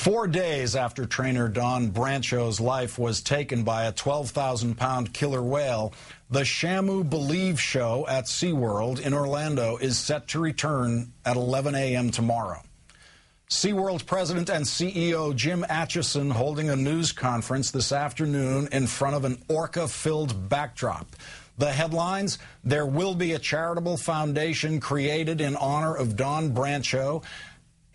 4 days after trainer Dawn Brancheau's life was taken by a 12,000-pound killer whale, the Shamu Believe show at SeaWorld in Orlando is set to return at 11 a.m. tomorrow. SeaWorld President and CEO Jim Atchison holding a news conference this afternoon in front of an orca-filled backdrop. The headlines: there will be a charitable foundation created in honor of Dawn Brancheau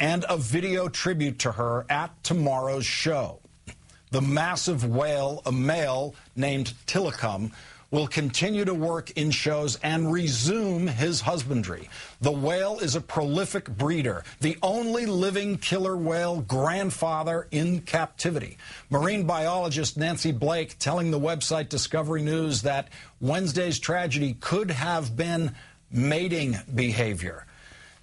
and a video tribute to her at tomorrow's show. The massive whale, a male named Tilikum, will continue to work in shows and resume his husbandry. The whale is a prolific breeder, the only living killer whale grandfather in captivity. Marine biologist Nancy Blake telling the website Discovery News that Wednesday's tragedy could have been mating behavior.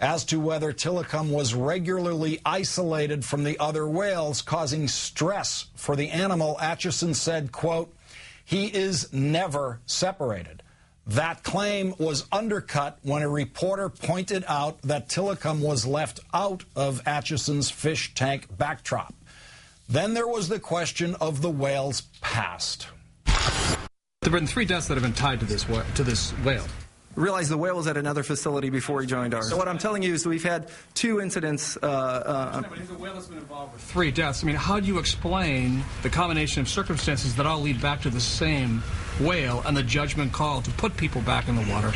As to whether Tilikum was regularly isolated from the other whales, causing stress for the animal, Atchison said, quote, "He is never separated." That claim was undercut when a reporter pointed out that Tilikum was left out of Atchison's fish tank backdrop. Then there was the question of the whale's past. There have been 3 deaths that have been tied to this whale. Realize the whale was at another facility before he joined ours. So what I'm telling you is we've had 2 incidents. The whale has been involved with 3 deaths. I mean, how do you explain the combination of circumstances that all lead back to the same whale and the judgment call to put people back in the water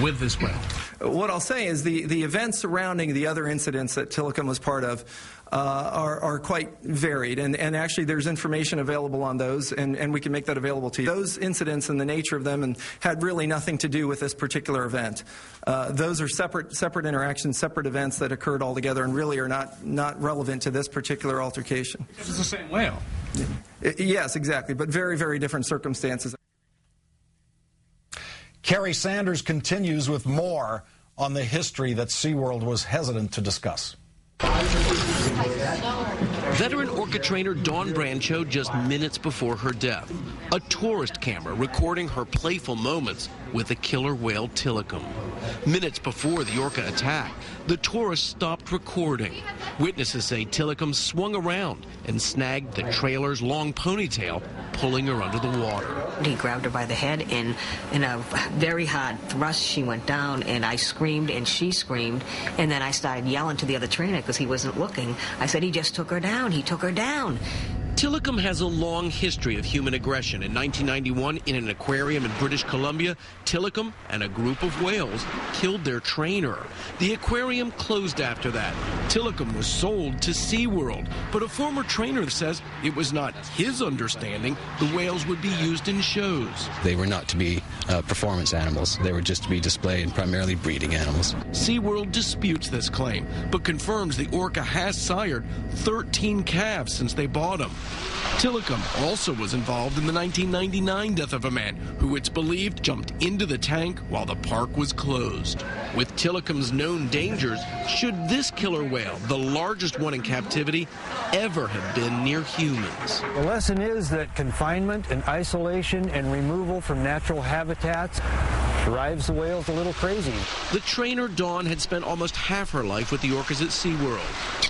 with this whale? What I'll say is the events surrounding the other incidents that Tilikum was part of are quite varied, and actually there's information available on those, and we can make that available to you. Those incidents and the nature of them had really nothing to do with this particular event. Those are separate interactions, separate events that occurred altogether and really are not relevant to this particular altercation. Because it's the same whale. Yes, exactly, but very, very different circumstances. Kerry Sanders continues with more on the history that SeaWorld was hesitant to discuss. Veteran orca trainer Dawn Brancheau just minutes before her death. A tourist camera recording her playful moments with the killer whale Tilikum. Minutes before the orca attack, the tourist stopped recording. Witnesses say Tilikum swung around and snagged the trailer's long ponytail, pulling her under the water. He grabbed her by the head, and in a very hard thrust, she went down, and I screamed, and she screamed, and then I started yelling to the other trainer because he wasn't looking. I said, "He just took her down. He took her down." Tilikum has a long history of human aggression. In 1991, in an aquarium in British Columbia, Tilikum and a group of whales killed their trainer. The aquarium closed after that. Tilikum was sold to SeaWorld, but a former trainer says it was not his understanding the whales would be used in shows. They were not to be performance animals. They were just to be displayed and primarily breeding animals. SeaWorld disputes this claim, but confirms the orca has sired 13 calves since they bought him. Tilikum also was involved in the 1999 death of a man who, it's believed, jumped into the tank while the park was closed. With Tilikum's known dangers, should this killer whale, the largest one in captivity, ever have been near humans? The lesson is that confinement and isolation and removal from natural habitats drives the whales a little crazy. The trainer Dawn had spent almost half her life with the orcas at SeaWorld.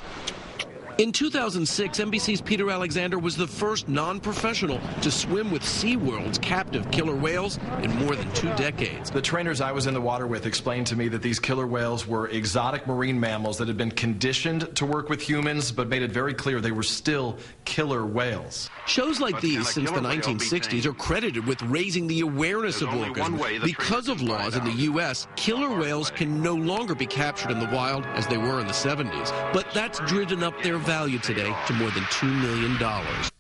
In 2006, NBC's Peter Alexander was the first non-professional to swim with SeaWorld's captive killer whales in more than 2 decades. The trainers I was in the water with explained to me that these killer whales were exotic marine mammals that had been conditioned to work with humans, but made it very clear they were still killer whales. Shows like these since the 1960s are credited with raising the awareness of orcas. Because of laws in the U.S., killer whales can no longer be captured in the wild as they were in the 70s. But that's driven up their value today to more than $2 million.